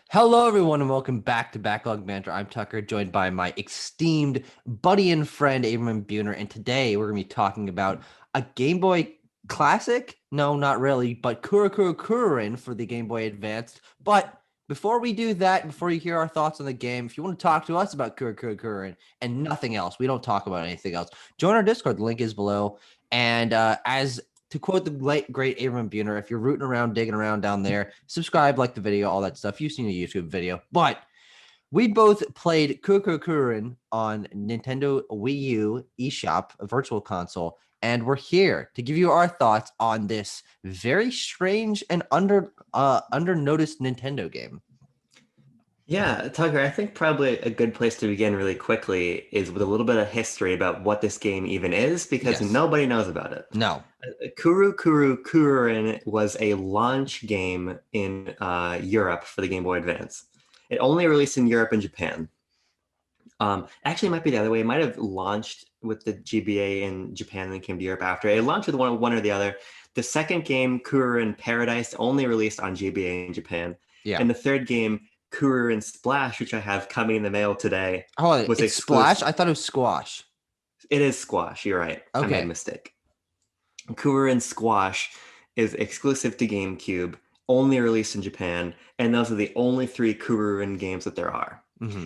Hello, everyone, and welcome back to Backlog Banter. I'm Tucker, joined by my esteemed buddy and friend, Abram Buhner. And today we're going to be talking about a Game Boy Classic. No, not really, but Kuru Kuru Kururin for the Game Boy Advance. But before we do that, before you hear our thoughts on the game, if you want to talk to us about Kuru Kuru Kururin and nothing else, we don't talk about anything else, join our Discord. The link is below. And as to quote the late great Abram Buhner, if you're rooting around, digging around down there, subscribe, like the video, all that stuff. You've seen a YouTube video. But we both played Kuru Kuru Kururin on Nintendo Wii U eShop, a virtual console, and we're here to give you our thoughts on this very strange and under noticed Nintendo game. Yeah, Tucker, I think probably a good place to begin really quickly is with a little bit of history about what this game even is, because Yes. nobody knows about it. No. Kuru Kuru Kururin was a launch game in Europe for the Game Boy Advance. It only released in Europe and Japan. Actually, it might be the other way. It might have launched with the GBA in Japan and then came to Europe after. It launched with one or the other. The second game, Kururin Paradise, only released on GBA in Japan. Yeah. And the third game, Kururin Splash, which I have coming in the mail today, Oh, was it's exclusive. Splash? I thought it was Squash. It is Squash. You're right. I made a Okay. mistake. Kururin Squash is exclusive to GameCube, only released in Japan, and those are the only three Kururin games that there are. Mm-hmm.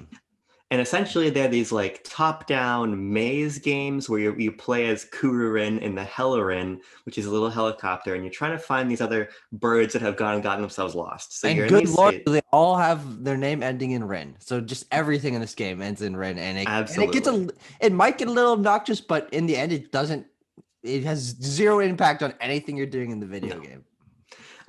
And essentially, they're these like top-down maze games where you play as Kururin in the Hellerin, which is a little helicopter, and you're trying to find these other birds that have gotten themselves lost. So you're And in good these lord, states. they all have their name ending in Rin. So just everything in this game ends in Rin, and it gets Absolutely. it might get a little obnoxious, but in the end, it doesn't. It has zero impact on anything you're doing in the video No. game.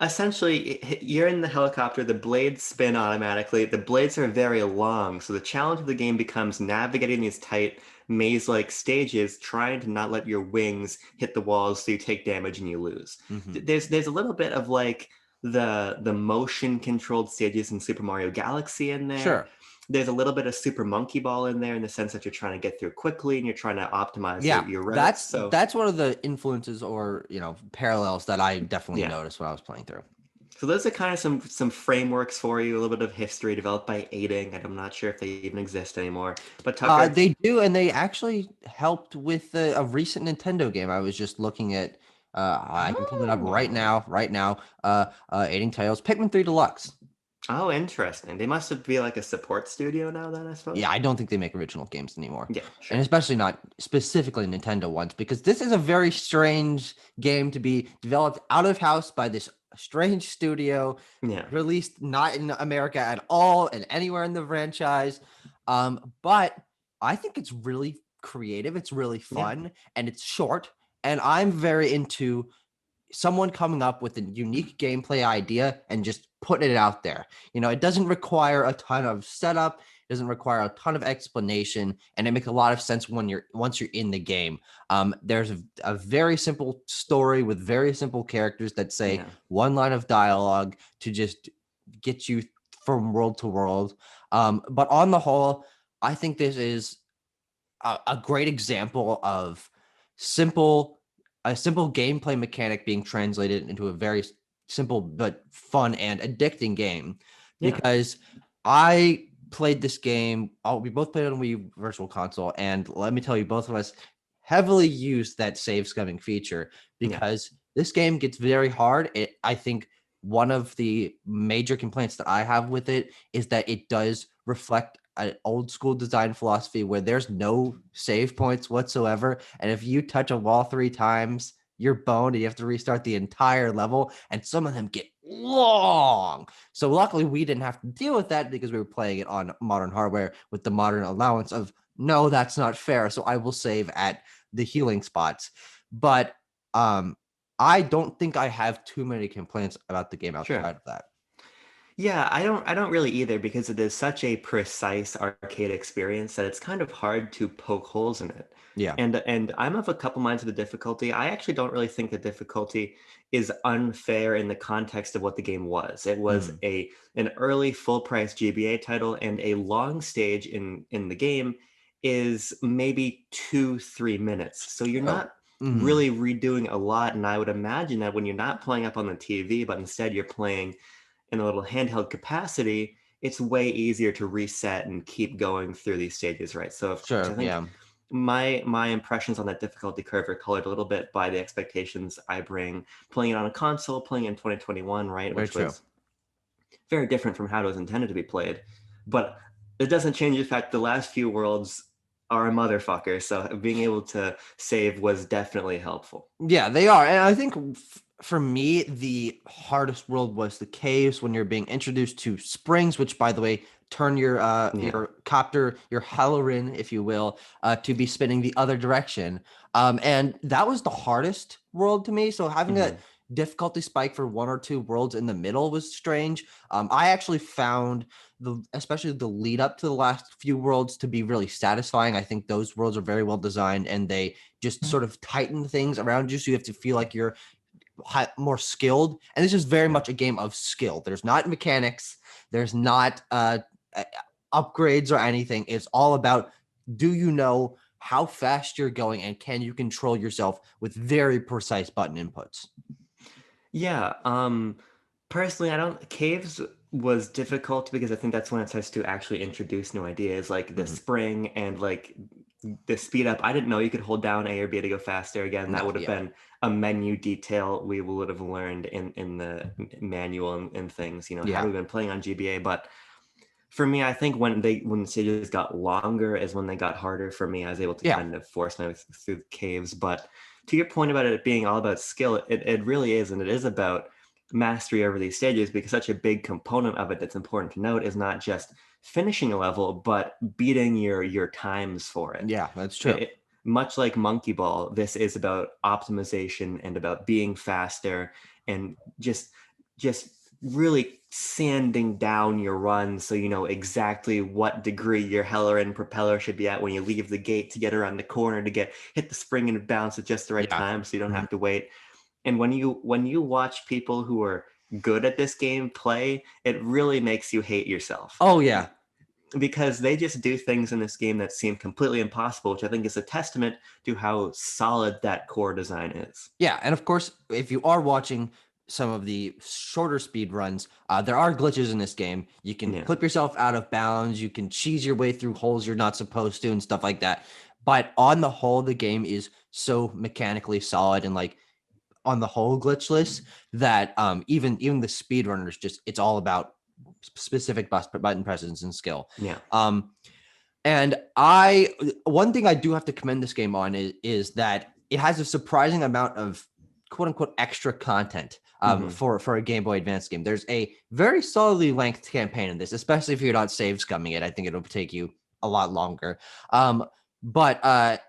Essentially, you're in the helicopter, the blades spin automatically. The blades are very long, so the challenge of the game becomes navigating these tight maze-like stages, trying to not let your wings hit the walls so you take damage and you lose. Mm-hmm. There's a little bit of like the motion controlled stages in Super Mario Galaxy in there. Sure. There's a little bit of Super Monkey Ball in there in the sense that you're trying to get through quickly and you're trying to optimize Yeah, your routes. that's So that's one of the influences or parallels that I definitely yeah. noticed when I was playing through. So those are kind of some frameworks for you, a little bit of history developed by Aiding, and I'm not sure if they even exist anymore. But Tucker, They do, and they actually helped with a recent Nintendo game. I was just looking at. I can pull it up right oh, now. Right now, aiding titles, Pikmin 3 Deluxe. oh, interesting. They must have be like a support studio now, then I Yeah, suppose. I don't think they make original games anymore. Yeah, And sure. especially not specifically Nintendo ones, because this is a very strange game to be developed out of house by this strange studio, Yeah, released not in America at all and anywhere in the franchise. But I think it's really creative, it's really yeah, fun, and it's short. And I'm very into someone coming up with a unique gameplay idea and just putting it out there. It doesn't require a ton of setup, it doesn't require a ton of explanation, and it makes a lot of sense once you're in the game. There's a very simple story with very simple characters that say yeah, one line of dialogue to just get you from world to world. But on the whole, I think this is a great example of simple a simple gameplay mechanic being translated into a very simple but fun and addicting game. yeah, Because I played this game, we both played it on Wii Virtual Console, and let me tell you, both of us heavily used that save scumming feature yeah, because this game gets very hard. I think one of the major complaints that I have with it is that it does reflect an old school design philosophy where there's no save points whatsoever. And if you touch a wall 3 times, you're boned and you have to restart the entire level. And some of them get long. So luckily we didn't have to deal with that because we were playing it on modern hardware with the modern allowance of no, that's not fair. So I will save at the healing spots. But I don't think I have too many complaints about the game sure. outside of that. Yeah, I don't really either because it is such a precise arcade experience that it's kind of hard to poke holes in it. Yeah. And I'm of a couple minds of the difficulty. I actually don't really think the difficulty is unfair in the context of what the game was. It was Mm. an early full price GBA title, and a long stage in the game is maybe 2-3 minutes. So you're Oh. not Mm. really redoing a lot. And I would imagine that when you're not playing up on the TV, but instead you're playing in a little handheld capacity, it's way easier to reset and keep going through these stages, right? So of course, I Sure. think Yeah. my impressions on that difficulty curve are colored a little bit by the expectations I bring playing it on a console, playing it in 2021, right, Very which true. was very different from how it was intended to be played. But it doesn't change the fact the last few worlds are a motherfucker. So being able to save was definitely helpful. Yeah, they are. And I think for me, the hardest world was the caves when you're being introduced to springs, which, by the way, turn Yeah. your copter, your Halloran, if you will, to be spinning the other direction. And that was the hardest world to me. So having Hmm. that difficulty spike for one or two worlds in the middle was strange. I actually found especially the lead up to the last few worlds to be really satisfying. I think those worlds are very well designed, and they just sort of tighten things around you, so you have to feel like you're more skilled. And this is very Yeah. much a game of skill. There's not mechanics, there's not upgrades or anything. It's all about, do you know how fast you're going, and can you control yourself with very precise button inputs? Yeah. Personally, I don't. Caves was difficult because I think that's when it starts to actually introduce new ideas, like the Mhm. spring and like the speed up. I didn't know you could hold down A or B to go faster. Again, that No, would have yeah, been a menu detail we would have learned in the manual and things. You know, had yeah, we been playing on GBA, but for me, I think when the stages got longer is when they got harder for me. I was able to yeah. kind of force my way through the caves. But to your point about it being all about skill, it really is, and it is about mastery over these stages, because such a big component of it that's important to note is not just finishing a level, but beating your times for it. Yeah, that's true. It much like Monkey Ball, this is about optimization and about being faster and just really sanding down your run so you know exactly what degree your Hellerin propeller should be at when you leave the gate to get around the corner to get hit the spring and bounce at just the right Yeah. time so you don't Mhm. have to wait. And when you watch people who are good at this game play, it really makes you hate yourself Oh yeah. because they just do things in this game that seem completely impossible, which I think is a testament to how solid that core design is. Yeah, and of course, if you are watching some of the shorter speed runs, there are glitches in this game. You can Yeah. flip yourself out of bounds, you can cheese your way through holes you're not supposed to, and stuff like that. But on the whole, the game is so mechanically solid and like on the whole glitchless that even the speedrunners, just it's all about specific button presence and skill. Yeah. Um, and I one thing I do have to commend this game on is that it has a surprising amount of quote unquote extra content Hmm. for a Game Boy Advance game. There's a very solidly length campaign in this, especially if you're not save scumming it. I think it'll take you a lot longer. But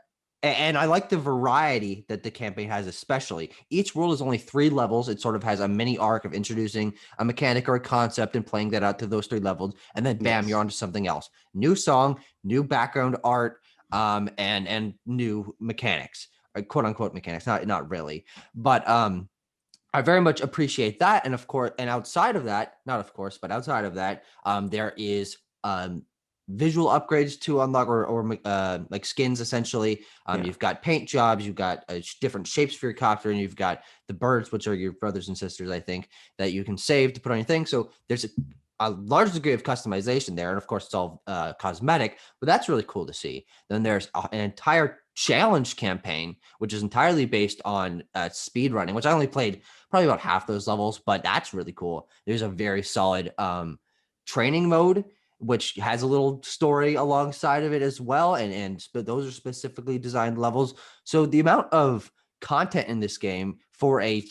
and I like the variety that the campaign has, especially. Each world is only 3 levels. It sort of has a mini arc of introducing a mechanic or a concept and playing that out to those 3 levels. And then bam, you're Yes. on to something else. New song, new background art, and new mechanics, quote unquote mechanics. Not really. But I very much appreciate that. And of course, and outside of that, not of course, but outside of that, there is visual upgrades to unlock or like skins essentially. Yeah. You've got paint jobs, you've got different shapes for your copter, and you've got the birds, which are your brothers and sisters, I think, that you can save to put on your thing. So there's a large degree of customization there. And of course, it's all cosmetic, but that's really cool to see. Then there's an entire challenge campaign, which is entirely based on speed running, which I only played probably about half those levels, but that's really cool. There's a very solid training mode, which has a little story alongside of it as well. But those are specifically designed levels. So the amount of content in this game for a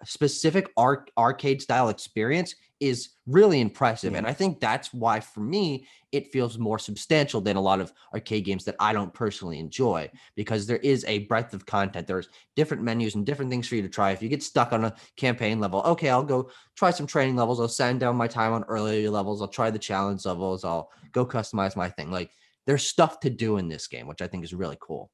specific arcade style experience is really impressive. Yeah. And I think that's why, for me, it feels more substantial than a lot of arcade games that I don't personally enjoy, because there is a breadth of content. There's different menus and different things for you to try. If you get stuck on a campaign level, okay, I'll go try some training levels. I'll sand down my time on earlier levels. I'll try the challenge levels. I'll go customize my thing. Like, there's stuff to do in this game, which I think is really cool.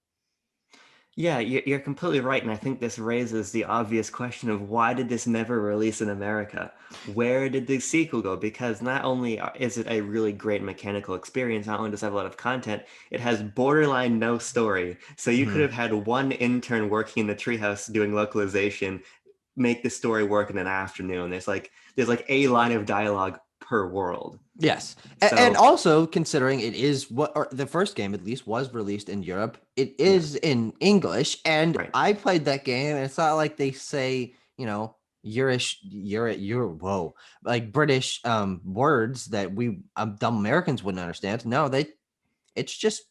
Yeah, you're completely right, and I think this raises the obvious question of why did this never release in America? Where did the sequel go? Because not only is it a really great mechanical experience, not only does it have a lot of content, it has borderline no story. So you could Mhm. have had one intern working in the treehouse doing localization make the story work in an afternoon. There's like a line of dialogue per world. Yes. And So also considering it is or the first game at least was released in Europe, it yeah, is in English. And right. I played that game and it's not like they say, whoa, like British words that we dumb Americans wouldn't understand. No, it's just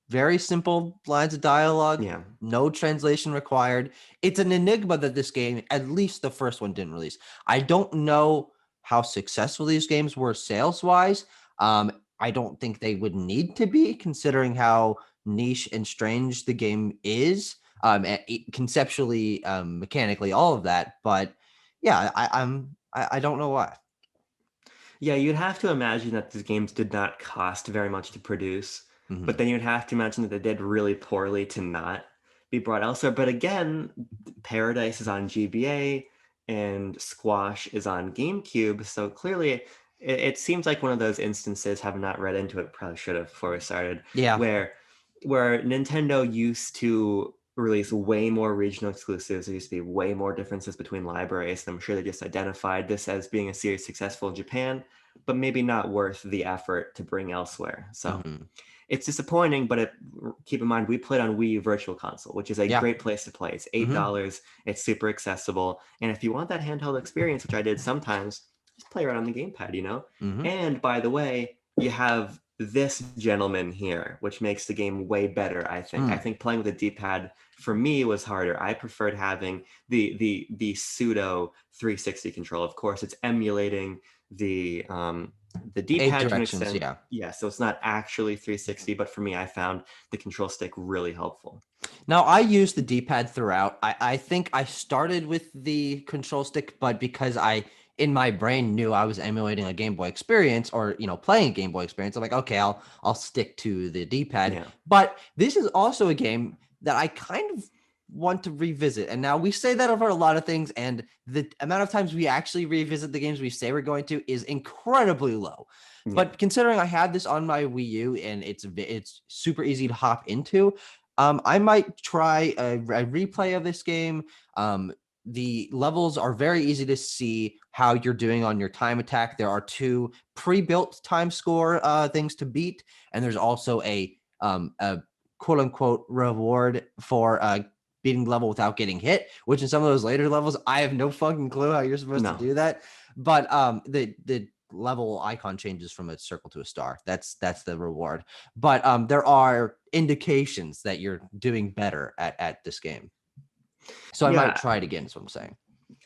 very simple lines of dialogue, Yeah. no translation required. It's an enigma that this game, at least the first one, didn't release. I don't know how successful these games were sales wise. I don't think they would need to be, considering how niche and strange the game is, conceptually, mechanically, all of that. But yeah, I don't know why. Yeah, you'd have to imagine that these games did not cost very much to produce, but Mhm. then you'd have to imagine that they did really poorly to not be brought elsewhere. But again, Paradise is on GBA and Squash is on GameCube, so clearly it seems like one of those instances, have not read into it, probably should have before we started, Yeah. where Nintendo used to release way more regional exclusives. There used to be way more differences between libraries, and I'm sure they just identified this as being a series successful in Japan, but maybe not worth the effort to bring elsewhere. So Mhm. it's disappointing, but keep in mind we played on WiiU Virtual Console, which is a Yeah. great place to play. It's Mhm. $8. It's super accessible, and if you want that handheld experience, which I did sometimes, just play around on the gamepad, you know. Mhm. And by the way, you have this gentleman here, which makes the game way better. I think. I Mm. think playing with a D-pad for me was harder. I preferred having the pseudo 360 control. Of course, it's emulating the Eight D-pad to an directions. extent. Yeah. Yeah, so it's not actually 360, but for me, I found the control stick really helpful. Now, I use the D-pad throughout. I think I started with the control stick, but because I in my brain knew I was emulating a Game Boy experience or playing a Game Boy experience, I'm like, okay, I'll stick to the D-pad. Yeah. But this is also a game that I kind of want to revisit. And now we say that over a lot of things, and the amount of times we actually revisit the games we say we're going to is incredibly low. Yeah. But considering I have this on my Wii U and it's super easy to hop into, I might try a replay of this game. The levels are very easy to see how you're doing on your time attack. There are two pre-built time score things to beat, and there's also a quote unquote reward for beating the level without getting hit. Which in some of those later levels, I have no fucking clue how you're supposed to No. do that. But the level icon changes from a circle to a star. That's the reward. But there are indications that you're doing better at this game. So I might Yeah, try it again, is what I'm saying.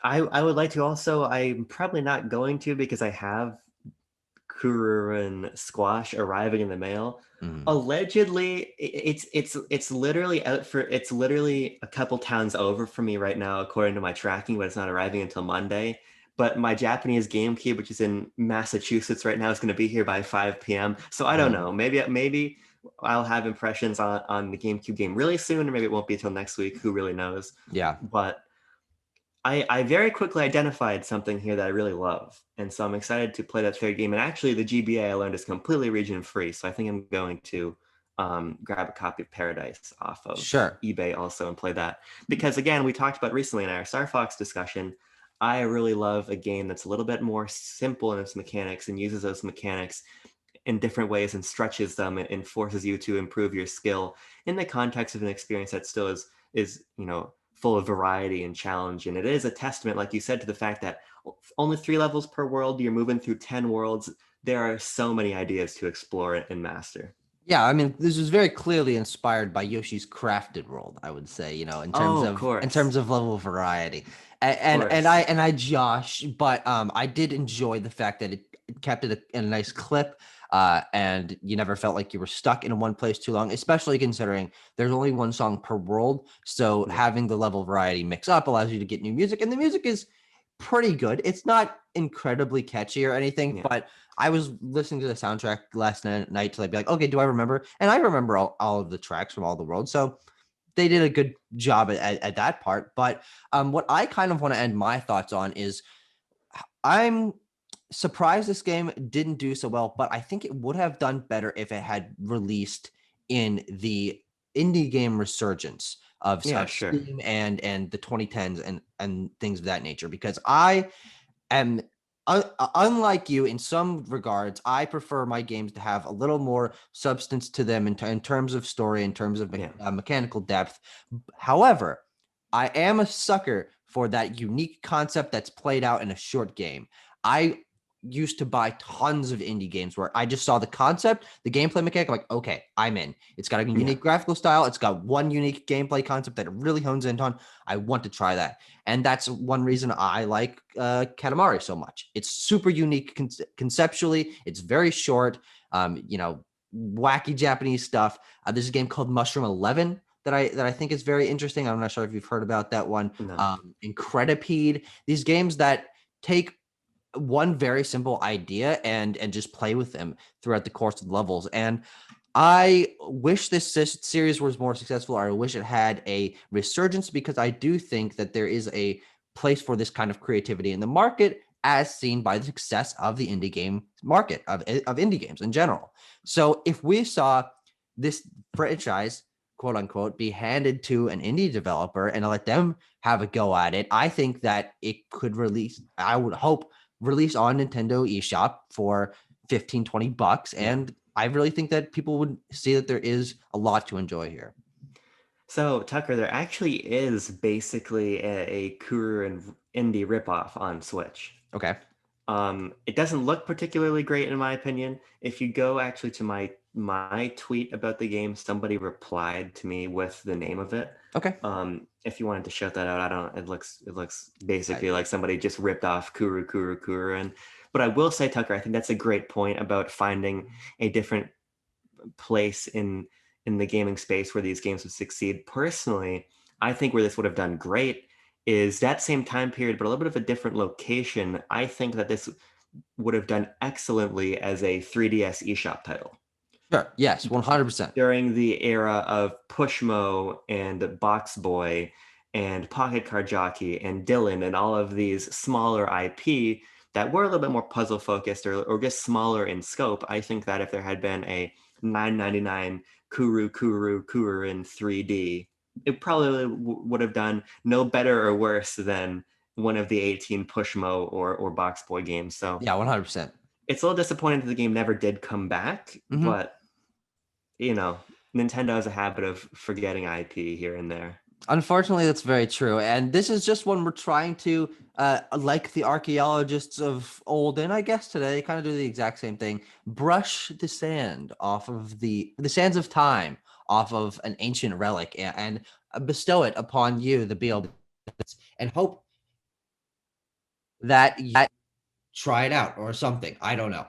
I would like to also. I'm probably not going to because I have Kururin squash arriving in the mail. Mhm. Allegedly, it's literally out for it's literally a couple towns over for me right now, according to my tracking, but it's not arriving until Monday. But my Japanese GameCube, which is in Massachusetts right now, is going to be here by 5 p.m. So I don't Mhm. know. Maybe I'll have impressions on the GameCube game really soon, or maybe it won't be until next week. Who really knows? Yeah. But I very quickly identified something here that I really love. And so I'm excited to play that third game. And actually, the GBA I learned is completely region free. So I think I'm going to grab a copy of Paradise off of Sure. eBay also and play that. Because again, we talked about recently in our Star Fox discussion, I really love a game that's a little bit more simple in its mechanics and uses those mechanics in different ways and stretches them and forces you to improve your skill in the context of an experience that still is full of variety and challenge. And it is a testament, like you said, to the fact that only 3 levels per world, you're moving through 10 worlds. There are so many ideas to explore and master. Yeah, I mean, this was very clearly inspired by Yoshi's Crafted World, I would say, in terms Oh, of of course. level of variety. Of And I Josh, but I did enjoy the fact that it kept it in a nice clip, and you never felt like you were stuck in one place too long, especially considering there's only one song per world. So Yeah. having the level variety mix up allows you to get new music, and the music is pretty good. It's not incredibly catchy or anything, Yeah. but I was listening to the soundtrack last night to like be like, okay, do I remember? And I remember all of the tracks from all the worlds. So they did a good job at that part. But what I kind of want to end my thoughts on is I'm surprised this game didn't do so well, but I think it would have done better if it had released in the indie game resurgence Yeah, of sure. Steam and the 2010s and things of that nature. Because I am unlike you, in some regards, I prefer my games to have a little more substance to them in terms of story, in terms of mechanical depth. However, I am a sucker for that unique concept that's played out in a short game. I used to buy tons of indie games where I just saw the concept, the gameplay mechanic. I'm like, okay, I'm in. It's got a unique graphical style. It's got one unique gameplay concept that it really hones in on. I want to try that. And that's one reason I like Katamari so much. It's super unique conceptually. It's very short, wacky Japanese stuff. There's a game called Mushroom 11 that I think is very interesting. I'm not sure if you've heard about that one. No. Incredipede. These games that take one very simple idea and just play with them throughout the course of the levels. And I wish this series was more successful, or I wish it had a resurgence, because I do think that there is a place for this kind of creativity in the market, as seen by the success of the indie game market, of indie games in general. So if we saw this franchise, quote unquote, be handed to an indie developer and let them have a go at it, I think that it could release, I would hope, release on Nintendo eShop for $15-20. And I really think that people would see that there is a lot to enjoy here. So, Tucker, there actually is basically a Kururin indie ripoff on Switch. Okay. It doesn't look particularly great in my opinion. If you go actually to my tweet about the game, somebody replied to me with the name of it. Okay. If you wanted to shout that out, I don't. It looks basically like somebody just ripped off Kuru Kuru Kururin. But I will say, Tucker, I think that's a great point about finding a different place in the gaming space where these games would succeed. Personally, I think where this would have done great is that same time period, but a little bit of a different location. I think that this would have done excellently as a 3DS eShop title. Sure. Yes, 100%. During the era of Pushmo and Box Boy and Pocket Card Jockey and Dylan and all of these smaller IP that were a little bit more puzzle focused or just smaller in scope, I think that if there had been a $9.99 Kuru Kuru Kururin 3D, it probably would have done no better or worse than one of the 18 Pushmo or Box Boy games. So yeah, 100%. It's a little disappointing that the game never did come back, but Nintendo has a habit of forgetting IP here and there. Unfortunately, that's very true. And this is just when we're trying to, like the archaeologists of old, and I guess today, kind of do the exact same thing, brush the sand off of the sands of time off of an ancient relic and bestow it upon you, the BLB, and hope that you try it out or something. I don't know.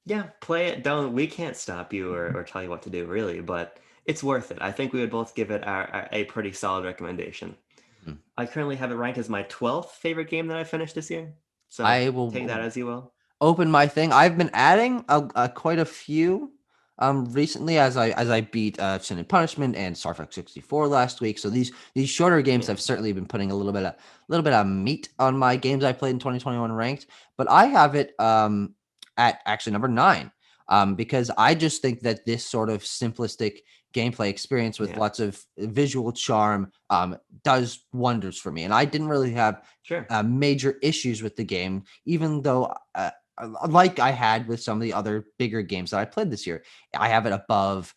Yeah, play it. We can't stop you or tell you what to do, really, but it's worth it. I think we would both give it a pretty solid recommendation. Mm-hmm. I currently have it ranked as my 12th favorite game that I finished this year. So I will take that as you will. Open my thing. I've been adding quite a few recently as I beat Sin and Punishment and Star Fox 64 last week. So these shorter games have certainly been putting a little bit of meat on my games I played in 2021 ranked. But I have it at actually number 9 because I just think that this sort of simplistic gameplay experience with lots of visual charm does wonders for me. And I didn't really have major issues with the game, even though like I had with some of the other bigger games that I played this year. I have it above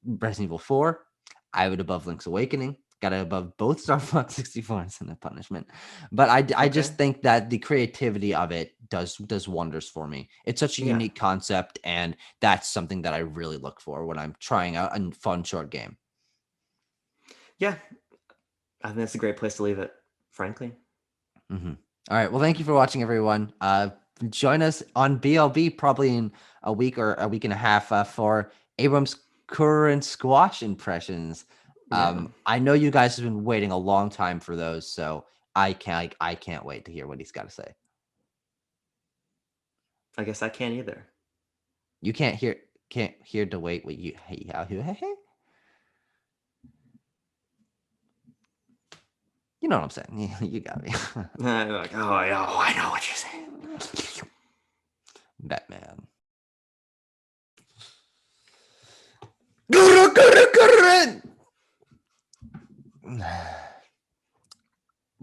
Resident Evil 4. I have it above Link's Awakening. Got it above both Star Fox 64 and Sin and Punishment. But I just think that the creativity of it does wonders for me. It's such a unique concept, and that's something that I really look for when I'm trying out a fun short game. Yeah, I think that's a great place to leave it, frankly. Mm-hmm. All right. Well, thank you for watching, everyone. Join us on BLB probably in a week or a week and a half for Abram's current squash impressions. I know you guys have been waiting a long time for those, so I can't wait to hear what he's got to say. I guess I can't either. You can't hear to wait what you hey. You know what I'm saying? You got me. Like, I know what you're saying. Batman. Kuru Kuru Kururin!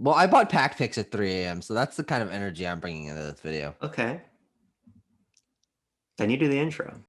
Well, I bought pack picks at 3 a.m., so that's the kind of energy I'm bringing into this video. Okay. Then you do the intro.